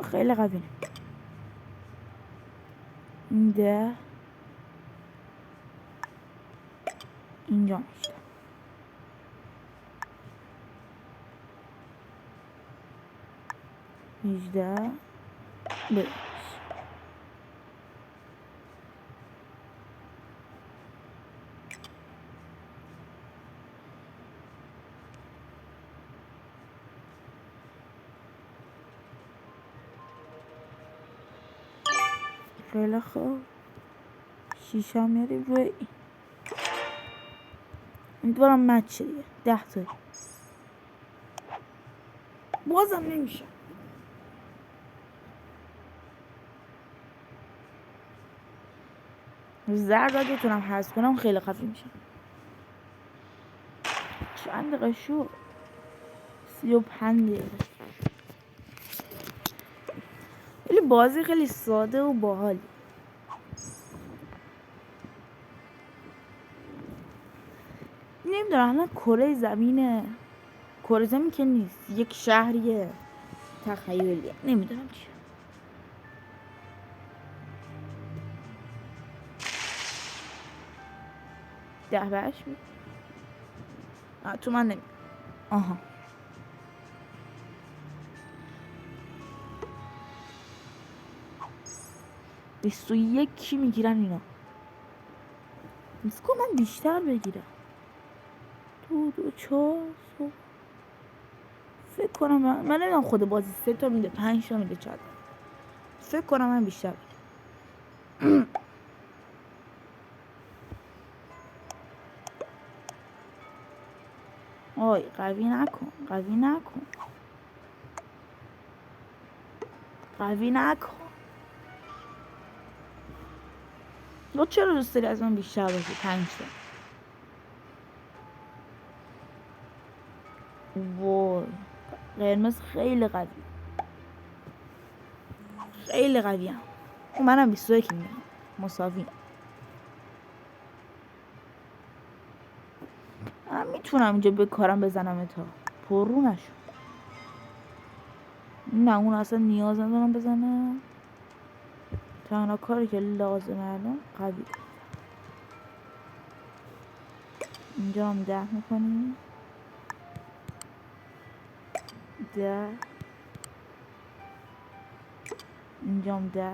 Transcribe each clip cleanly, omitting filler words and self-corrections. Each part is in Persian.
خیلی قوی. این 10 اینجا میشه. 18 بده. خیلی خوب. 6 هم میاریم روی این. امیدوارم مچ دیگه. 10 تا بازم نمیشه. زرد اگه تونم حذف کنم خیلی قوی میشه. چند دقیقه شو؟ 35 دقیقه. ولی بازی خیلی ساده و باحالی. نمیدونم الان کره زمینه، کره زمین که نیست، یک شهریه تخیلیه، نمیدونم چیه. 10 به 8 بود. تو من نمی آها 21 کی میگیرن اینا؟ میسکو من بیشتر بگیرم. 2 4 فکر کنم من نمیدونم خود بازی 3 تا میده 5 تا میده چقدر. فکر کنم من بیشتر بگیرم. آی قوی نکن، قوی نکن، قوی نکن. تو چرا دوست داری از من بیشتر باشی؟ 5 تا. وای قرمز خیلی قوی، خیلی قوی هم. منم 21 میدم مساوی. من میتونم اینجا به کارم بزنم تا پرو نشو. نه اون اصلا نیاز ندارم بزنم. تنها کاری که لازمه الان قوی. اینجا هم 10 میکنیم. 10 اینجا هم 10.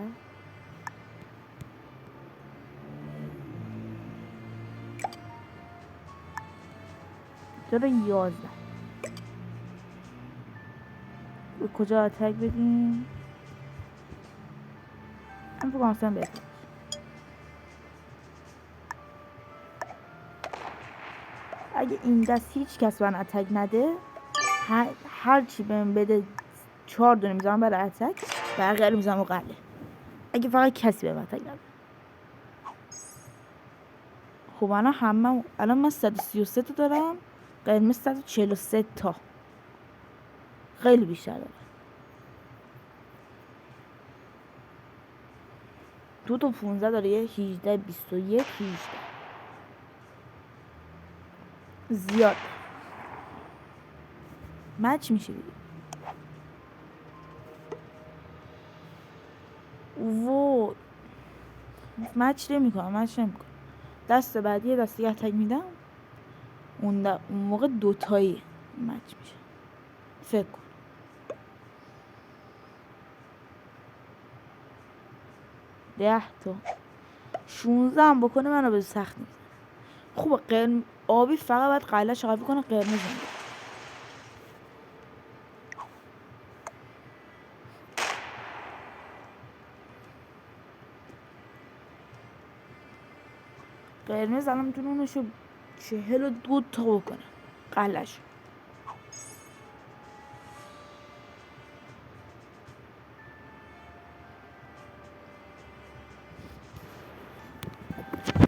چرا 11 به کجا اتک بدیم؟ من فکر کنم بهتر. اگه این دست هیچ کس من اتک نده، هر چی بهم بده 4 دونه میذارم برای اتک، بقیه رو میذارم قله. اگه فقط کسی بهم اتک نده. خب الان من 133 تا دارم، قرمز 143 تا، خیلی بیشتر دارم. 2 تا 15 داره، یه 18 21 18 زیاد مچ میشه دیگه. وای مچ نمیکنم. دست بعدی یه دستی اتک میدم، اون موقع 2 تایی مچ میشه فکر کن. 10 تا 16 هم بکنه منو به سخت میزنه. خوبه آبی فقط باید قلعش قوی کنه، قرمز نمیده. قرمز الان میتونه اونشو 42 تا بکنه قلعش.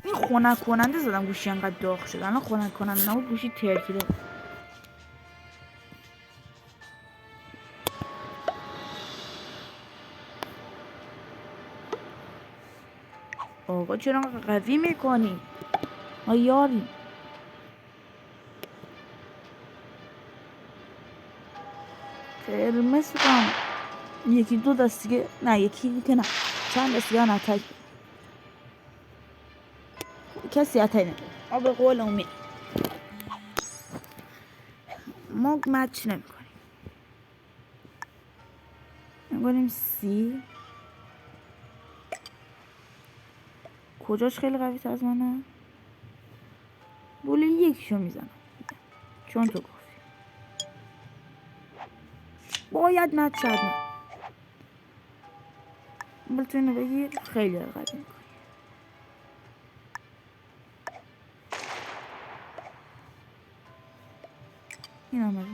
این خنک کننده زدم گوشی انقدر داغ شد. الان خنک کننده نبود گوشی ترکیده. آقا چرا قوی میکنی؟ ما یاریم. قرمز کنم یکی دو دست دیگه، نه یکی که نه، چند دست دیگه اتک کسی اتک نمیده. ما به قول امید ما مچ نمیکنیم، میگونیم سی. کجاش خیلی قوی تر از منه؟ بوله یکیشو میزنم چون تو گفتی باید مچ شد. من بول تو اینو بگیر، خیلی قوی میکنی. این آمده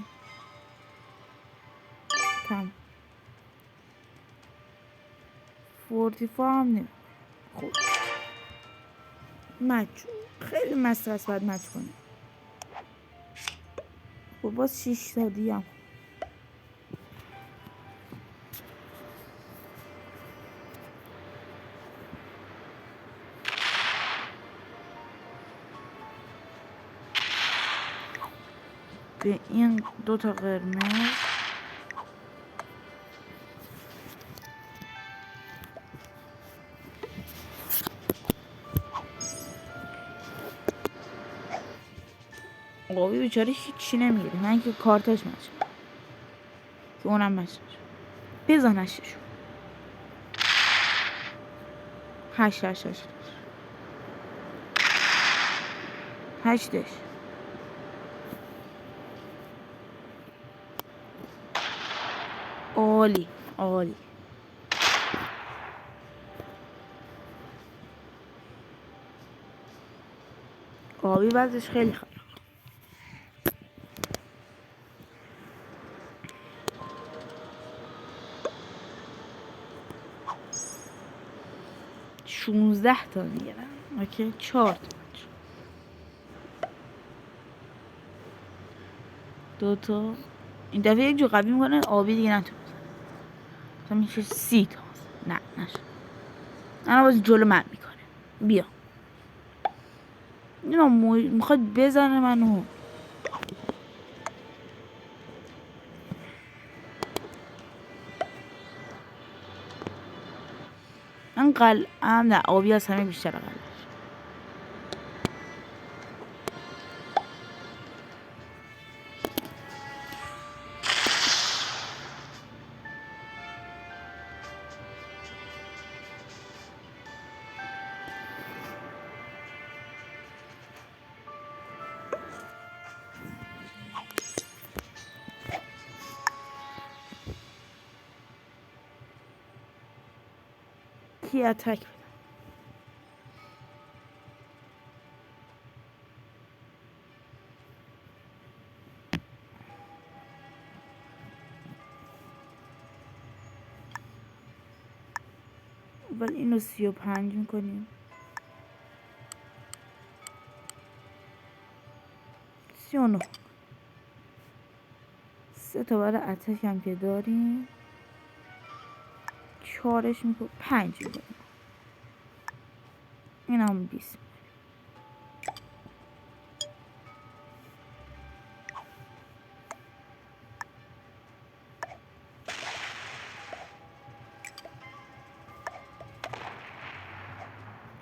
تم 44 هم نیم. خوب مچ خیلی مسته است باید مچ کنی. خب باز 6 تا دیگه هم به این دوتا قرمز قوی بیچاره هیچی نمیگیره، من که کارتش مچ که اونم مچ نشد. بزن هشتشو. هشت هشتش عالی عالی. آبی بعدش خیلی خراب. شونزده تا میگیرم. اوکی 4 تا دوتا این دفعه یک جو قوی میکنه آبی دیگه نتونه مثلا میشه 30 تا. نه نشد. الان باز جلو من میکنه. بیا اینا میخواد بزنه منو. من قلعم نه آبی از همه بیشتر قلعه. کی اتک بده. ولی اینو 35 میکنیم. 39 3 تا برای اتک هم که داریم. 4ش میکنیم 5 میکنیم. این هم 20.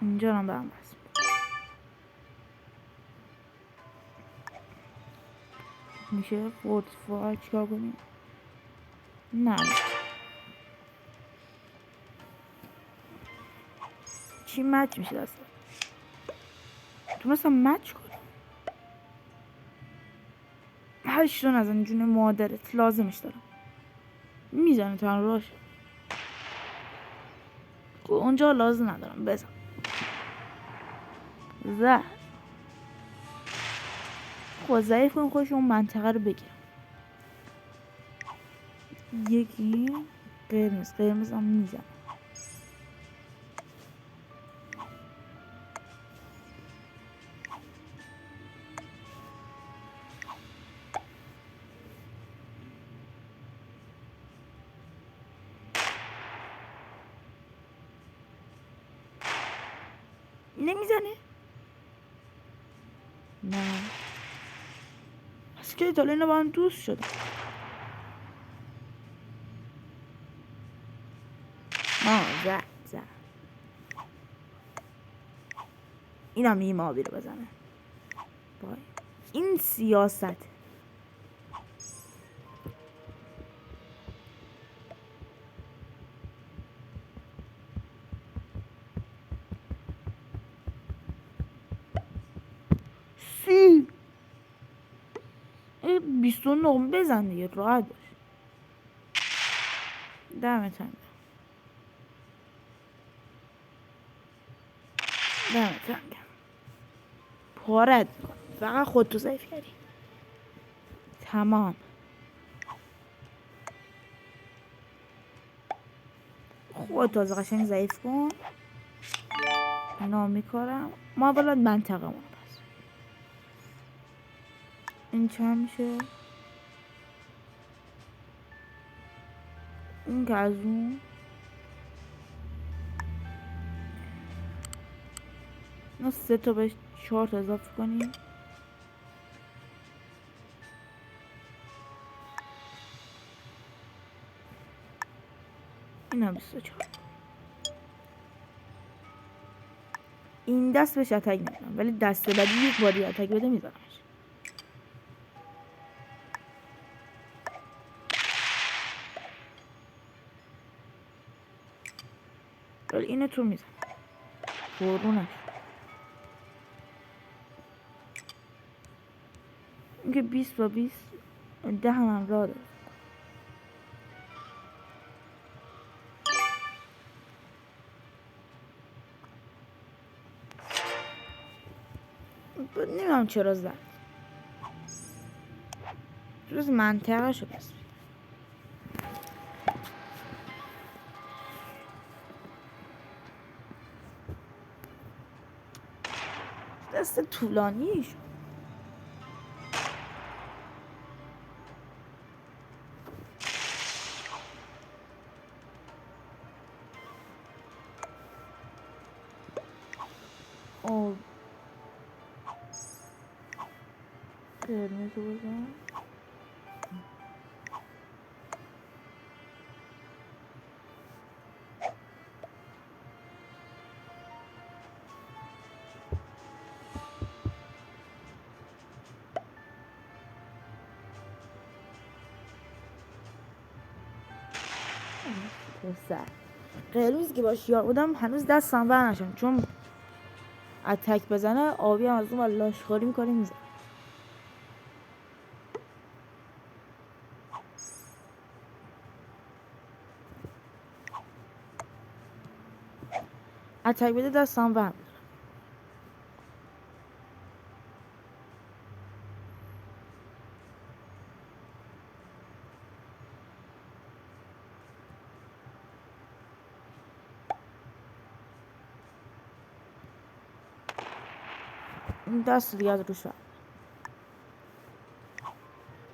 اینجا هم برم بس میشه 45. چیکار کنیم؟ نه چی مچ میشه اصلا؟ تو مثلا مچ کن 8 تا نزن جون مادرت، لازمش دارم. میزنه تن راش. خب اونجا لازم ندارم بزن. زد خب ضعیف کن خوش اون منطقه رو بگیرم. یکی قرمز هم میزنه. نمیزنه. نه پس که ایتالیا با هم دوست شده. زد اینم این آبی رو بزنه. بای این سیاست سی 29 بزن دیگه راحت باش. دمتن پارت میکن، فقط خودتو ضعیف کردی. تمام. خودت تازه قشنگ ضعیف کن. اینا میکارم ما بلد منطقه مونو. پس این چند میشه؟ این که از اون اینا 3 تا بهش 4 تا اضافه کنیم. این هم 24. این دست بهش اتک نمیدم ولی دست بعدی یک باری اتک بده میزنمش. ولی اینو تو میزنم قربونش. این که 20 و 20 10 هم راه داره. نمیدونم چرا زد جز منطقه شو. بس دست طولانی شد. آه قرمز رو بزن. پسر قرمز که باش یار بودم هنوز دستم بر نشم چون اتک بزنه آبی هم از اون ور لاشخوری میکنه میزنه. اتک بده دستم بر. این دست دیگه از روش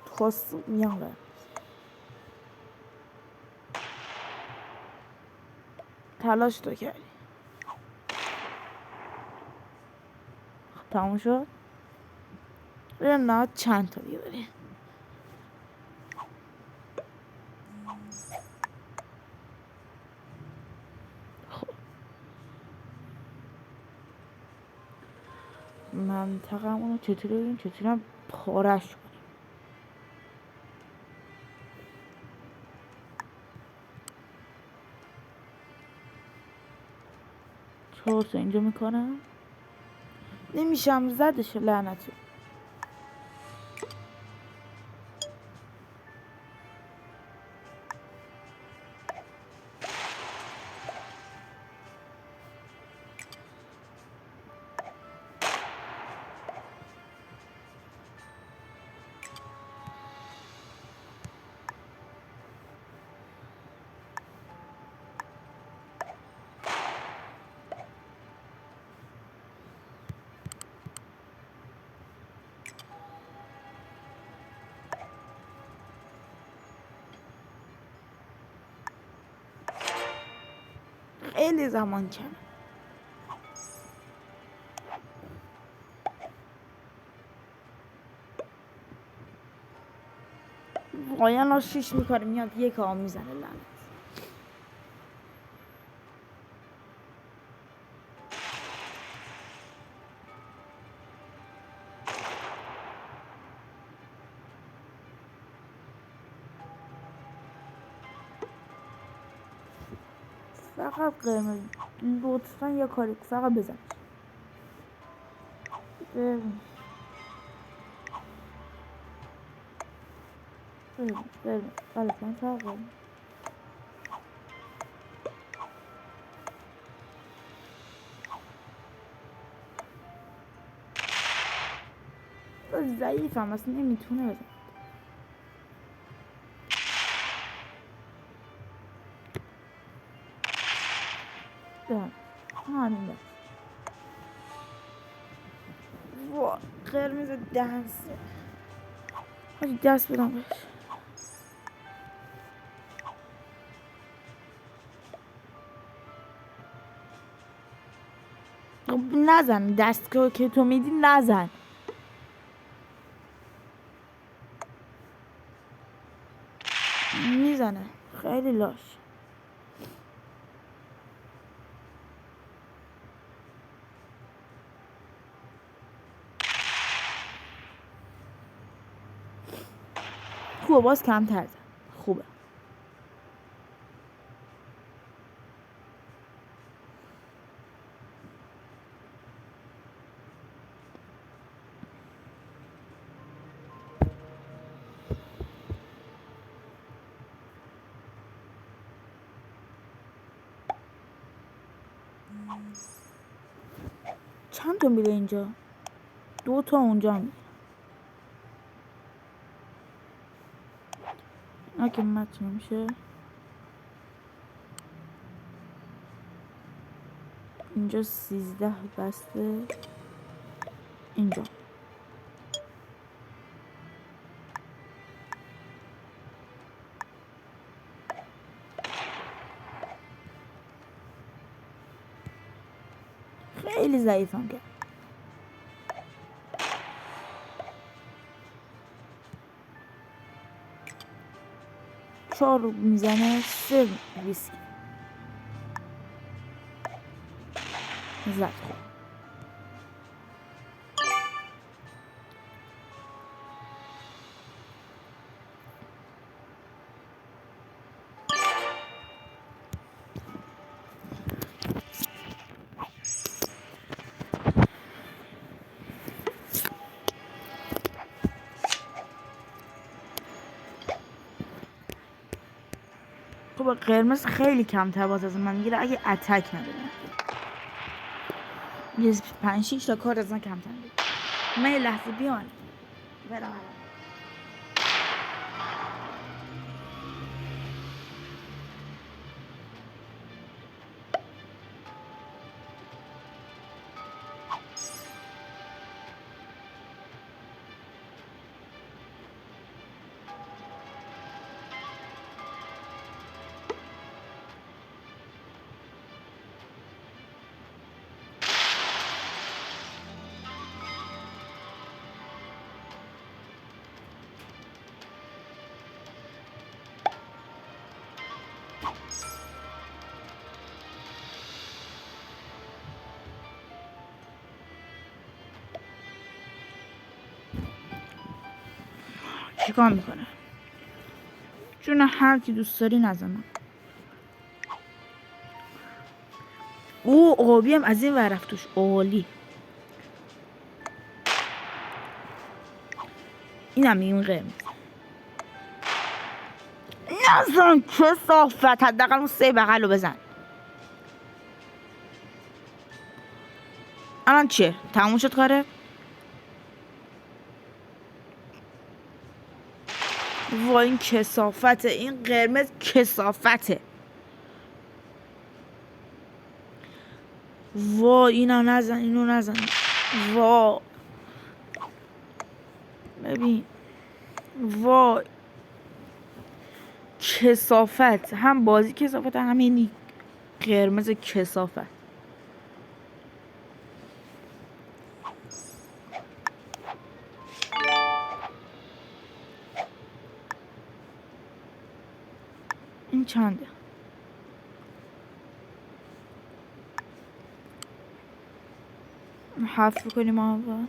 خواست میان قرمز. تلاش تو کردی. تموم شد. بریم نه چند تا دیگه داری. خب منطقه همونو چطوری بگیم چطوری هم پارش کنیم. 4 تا اینجا میکنم. نمیشم زدش لعنتی. خیلی زمان کمه. واقعا 6 میکنه میاد یک آب میزنه لعنت. فقط قرمز. لطفا یه کاری فقط بزن. قرمز غلطا فقط قرمز. ضعیفم اصلا نمیتونه بزن. همین ده. وا قرمز دست. حاجی دست بدم بهش. نزن دست که تو میدی نزن. میزنه خیلی لاش. خوبه باز کمتر زد. خوبه. چند تا میره اینجا؟ 2 تا اونجا میره. اگه مچ نمیشه اینجا 13 بسته. اینجا خیلی ضعیفم که 4 رو میزنه 3 ویسکی زد. خوب خب قرمز خیلی کم تباز از من میگیره اگه اتک نداره. یه 5-6 تا کار از من کمتر میگیره. من یه لحظه بیان برم. چیکار میکنه؟ چون هر کی دوست داری نزنم. او آبی هم از این ور رفت توش. عالی. اینم این قرمز. نزن چه صافت. حداقل اون 3 بغل رو بزن. الان چیه؟ تموم شد کاره؟ وای این کثافته. این قرمز کثافته. وای اینو نزن اینو نزن. وای ببین. وای کثافت. هم بازی کثافت هم این قرمز کثافت. این چنده؟ حرف بکنیم اول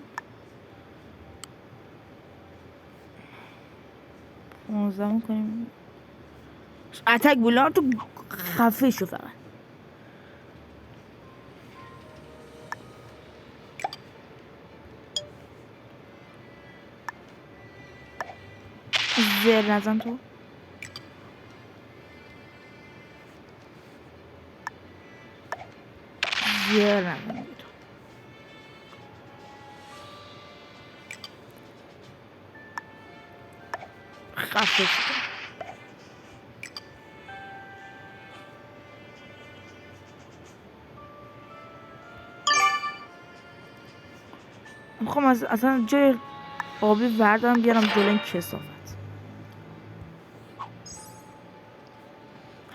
15 کنیم. اتک بولار تو خفه شو فقط. زر نزن تو. زر نزن تو. خفه شد. میخوام اصلا جای آبی وردارم بیارم جلو این کثافت.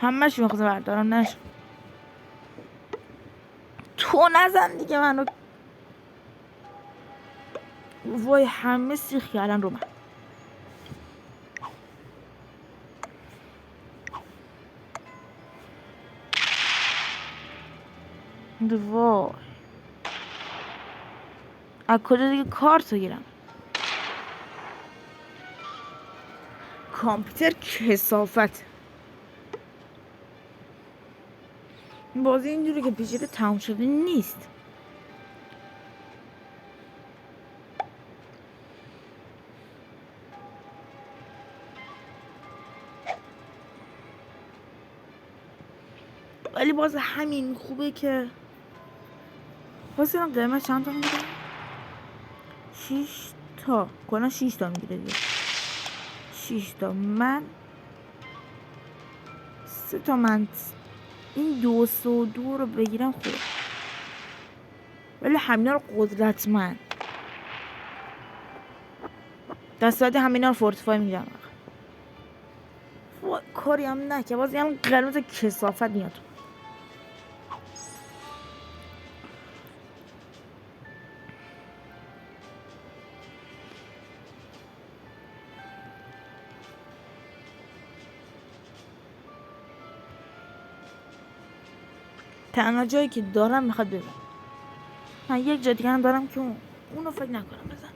همه‌شو میخوام وردارم نشد. تو نزن دیگه منو. وای همه سیخ کردن رو من. وای از کجا دیگه کارتو گیرم؟ کامپیوتر کثافت. بازی اینجوری که پیچیده تموم شده نیست. ولی باز همین خوبه که باز این قیمت چند تا میگیره؟ 6 تا کنه 6 تا میگیره دیگه. 6 تا من 3 تا من این 202 رو بگیرم خوبه. ولی همینا رو قدرتمند دستاتی همینا رو فورتیفای میگیرم. کاری هم نکه باز یه قرمز کثافت میاد. تنها جایی که دارم میخواد بزن. من یک جا دیگه هم دارم که اونو فکر نکنم بزن.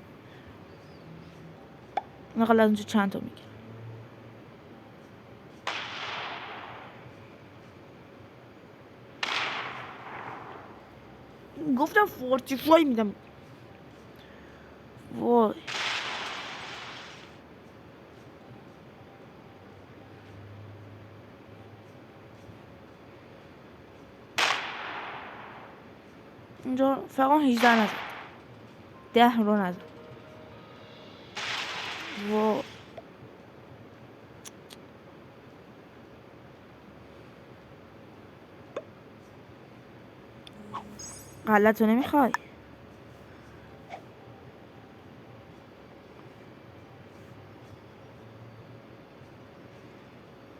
نقل از اونجا چند تا میگه. گفتم فورتیفای میدم. وای اینجا فقط 18 نزد. 10 رو نزد. وای غلط رو نمیخوای.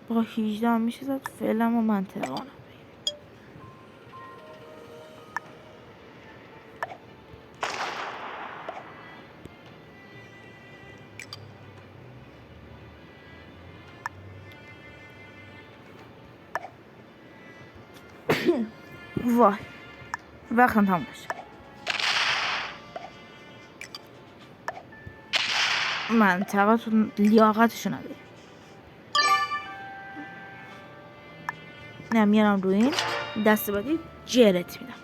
با 18 هم میشه زد. فعلا و منطقانه وای وقتم تموم بشه. منطقتون لیاقتشو نداره. نه میارم روی این دست بعدی جرت میدم.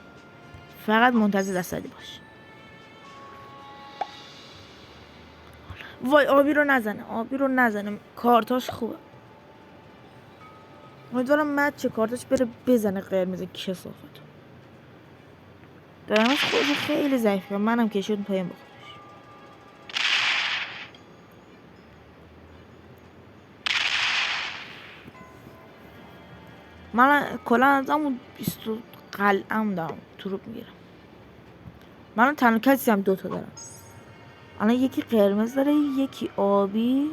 فقط منتظر دست بعدی باش. وای آبی رو نزنه. آبی رو نزنه. کارتاش خوبه. امیدوارم مچ کارتاش بره بزنه قرمز کثافت. قرمز خودش خیلی ضعیفه. منم کشید پایم بخورش. من کلا از همون 20 قلعم دارم تروپ میگیرم. من تنها کسی هم 2 تا دارم. الان یکی قرمز داره یکی آبی.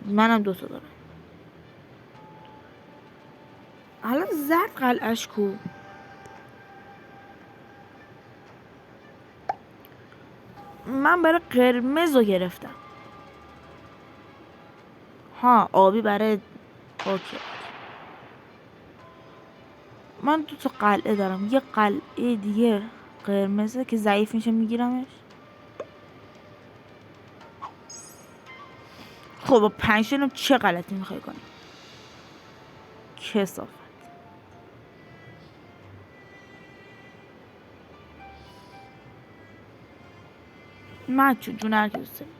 منم 2 تا دارم. الان زرد قلعش کو. من برای قرمز رو گرفتم. ها آبی برای اوکی. من 2 تا قلعه دارم. یه قلعه دیگه قرمزه که ضعیف میشه میگیرمش. خب با 5 تا چه غلطی میخوای کنی؟ کثافت. من جون هر کی دوست داری.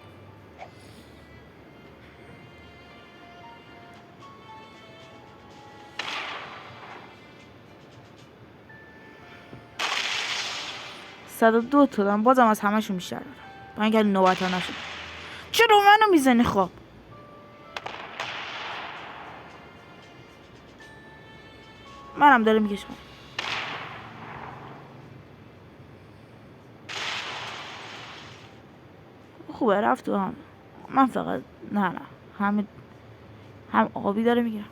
102 تا دارم، بازم از همشون بیشتر دارم با اینکه نوبت ها نشد. چرا منو میزنی؟ خب منم داره میکشم. خوبه رفت تو هم. من فقط نه هم آبی داره میگیرم.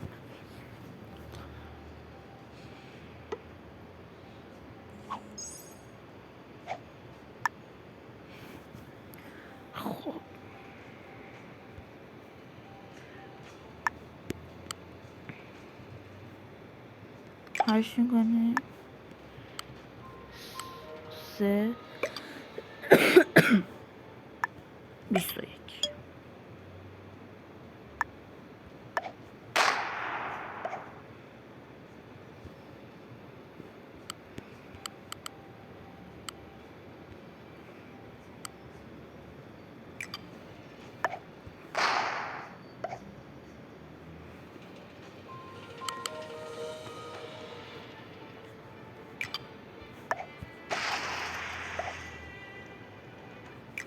خب هشت میکنه 3 21.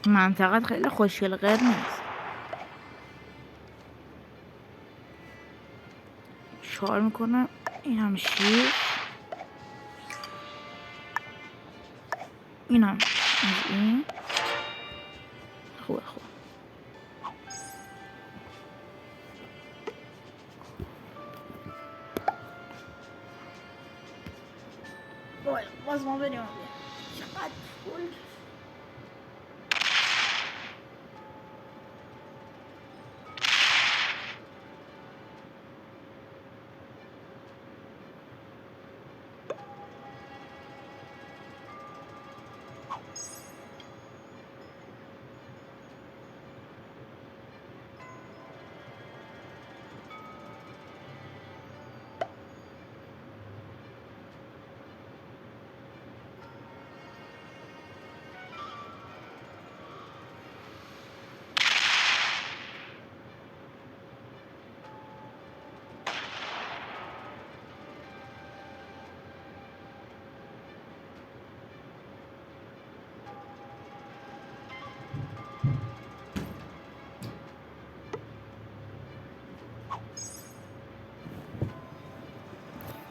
منطقت خیلی خوشگل غیر نیست. 4 میکنه. این هم 6. این هم از این خوبه. باز ما بریم چقدر پول.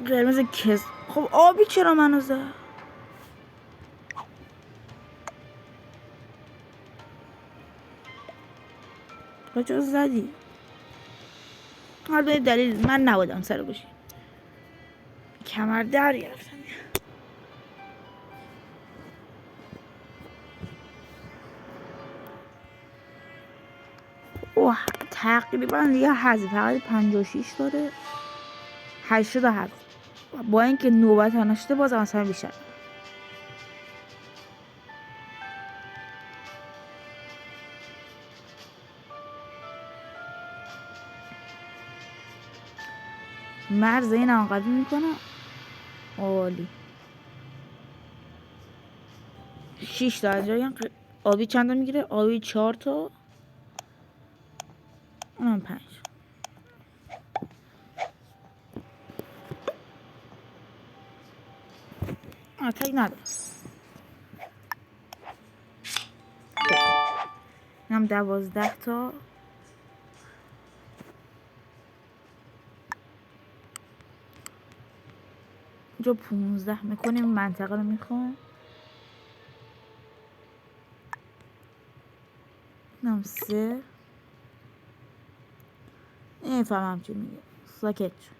قرمز کس. خب آبی چرا منو زد؟ کجا زدی؟ حالا دلیل من نبودم سر گوشی کمر در گرفتم. اوه تقریبا دیگه حذف فقط 56 داره. 87 با اینکه نوبت ها نشده بازم اصلا بیشتر. مرز این هم قوی میکنه. عالی 6 تا از جایی آبی چند تا میگیره؟ آبی 4 تا. اونم 5. تک نداره. اینم 12 تا. اینجا 15 میکنیم. منطقه رو میخوام. اینم 3. نمیفهمم چی میگه. ساکت شو.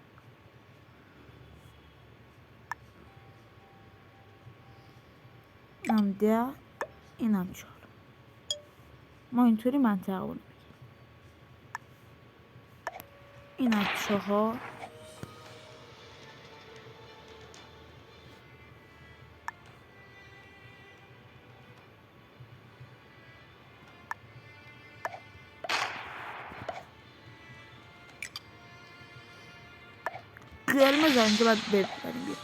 اینم 10. اینم 4. ما اینطوری منطقه رو میگیم. اینم 4. قرمز اینجا باید ببریم بیا.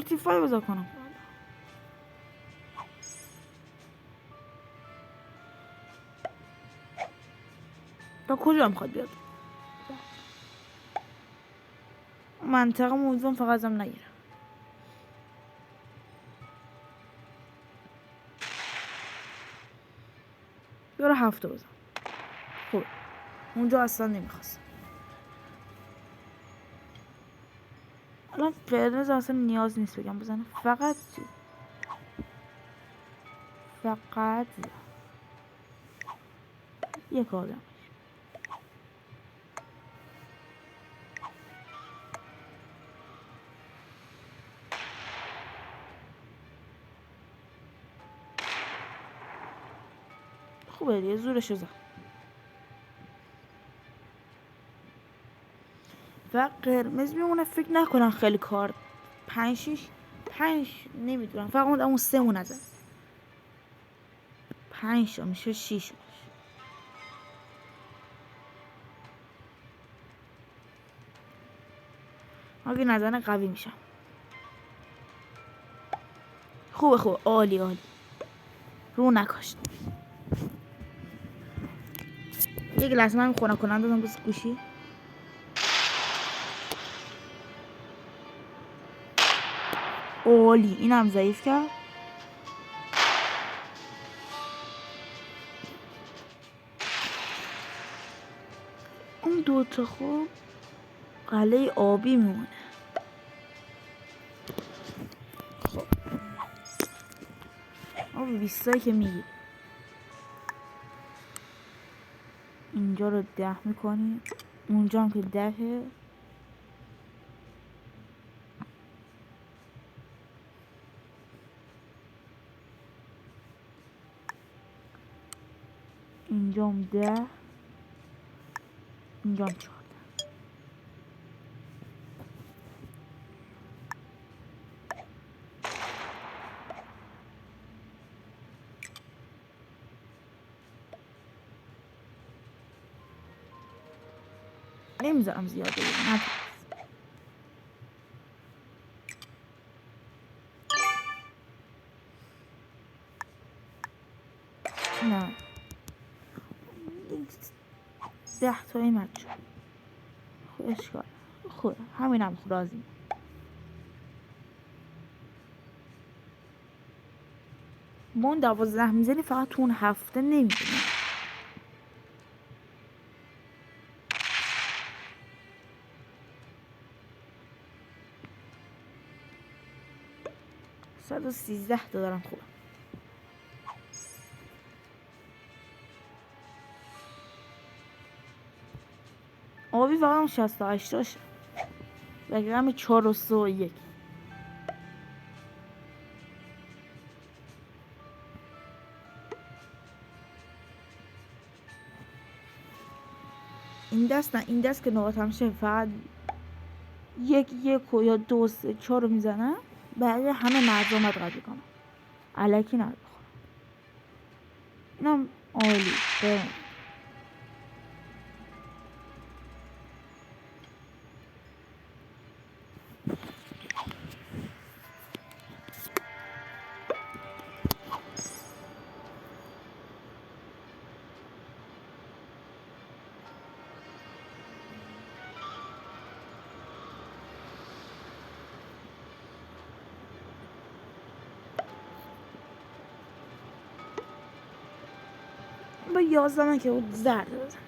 45 بذار کنم. تا کجا میخواد بیاد؟ منطقه امیدوارم فقط ازم نگیره. برو 7 بزن. خوب اونجا اصلا نمیخواست. الان قرمز اصلا نیاز نیست بگم بزنم، فقط یک آدم. خوبه دیگه، زورشو زد. و قرمز میمونه فکر نکنم خیلی کار 5 نمیدونم، فقط اون 3 مونه زد. 5 تا میشه 6 باشه. اگه نزنه قوی میشم. خوبه عالی رو نکاشت. یک لحظه من خونه کننده دادم بس گوشی. عالی، اینم ضعیف کرد. اون دوتا خوب قلعه آبی میمونه. خب آب 20 که میگی اینجا رو 10 میکنی، اونجا هم که 10. اینجا هم 10، اینجا هم 14. نمیذارم زیاد بگیرم. نه 10 تا این شد. خب اشکال خوبه، همینم راضی. ما اون 12 میزنی فقط تو اون هفته نمیدونم. صد و 13 تا دارم. خوبه. آبی فقط اون 68 تاشه. بگه همه 4 و 3 و 1. این دست نه، این دست که نقاط همشه فقط 1 و یا 2 3 4 رو میزنم. بعد همه مرزامت قضی کنم، علکی نداره. اینم عالی. با 11 که بود زرد بزن.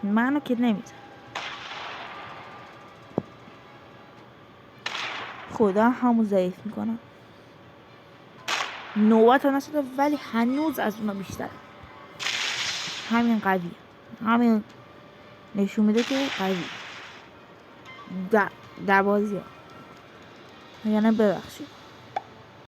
منو که نمیزن. خدا همون ضعیف میکنم. نوبت نشده ولی هنوز از اونا بیشتر. همین قویه، همین نشون میده که قوی در بازی ها. یعنی ببخشید